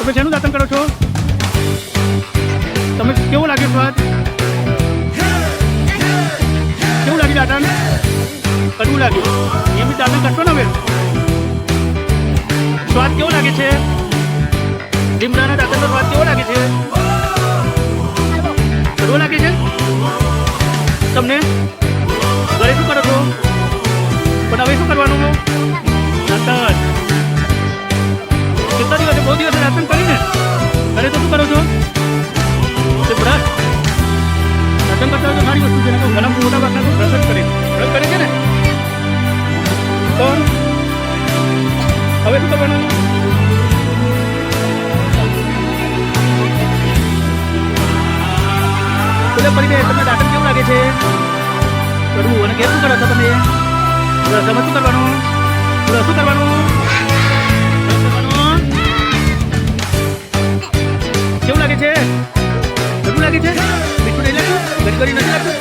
તમે શેનું દાંતણ કરો છો? તમે કેવું લાગે સ્વાદ? કેવું લાગ્યું દાંતણ? કડવું લાગ્યું. એમ દાંતણ કરશો ને હવે? સ્વાદ કેવો લાગે છે? લીમડાના દાંતણનો સ્વાદ કેવો લાગે છે? કડવો લાગે છે તમને? ઘરે શું કરો છો? પણ હવે શું કરવાનું? દાંતણ કેટલા દિવસે? બહુ દિવસે દાંતણ કરીને ઘરે તો શું કરો છો? બ્રશ દાંતણ કરતા હોય તો સારી વસ્તુ છે ને. ઘણા મોટા ભાગના તો બ્રશ જ કરે છે ને. તો હવે શું કરવાનું? પડી જાય. તમને દાંતણ કેવું લાગે છે? કરવું. અને ઘેર શું કરો છો તમે? બ્રશમાં શું કરવાનું? બ્રશ શું કરવાનું? કેવું લાગે છે? કેવું લાગે છે? મીઠું નહીં લાગ્યું? ઘડી ઘડી નથી લાગતું?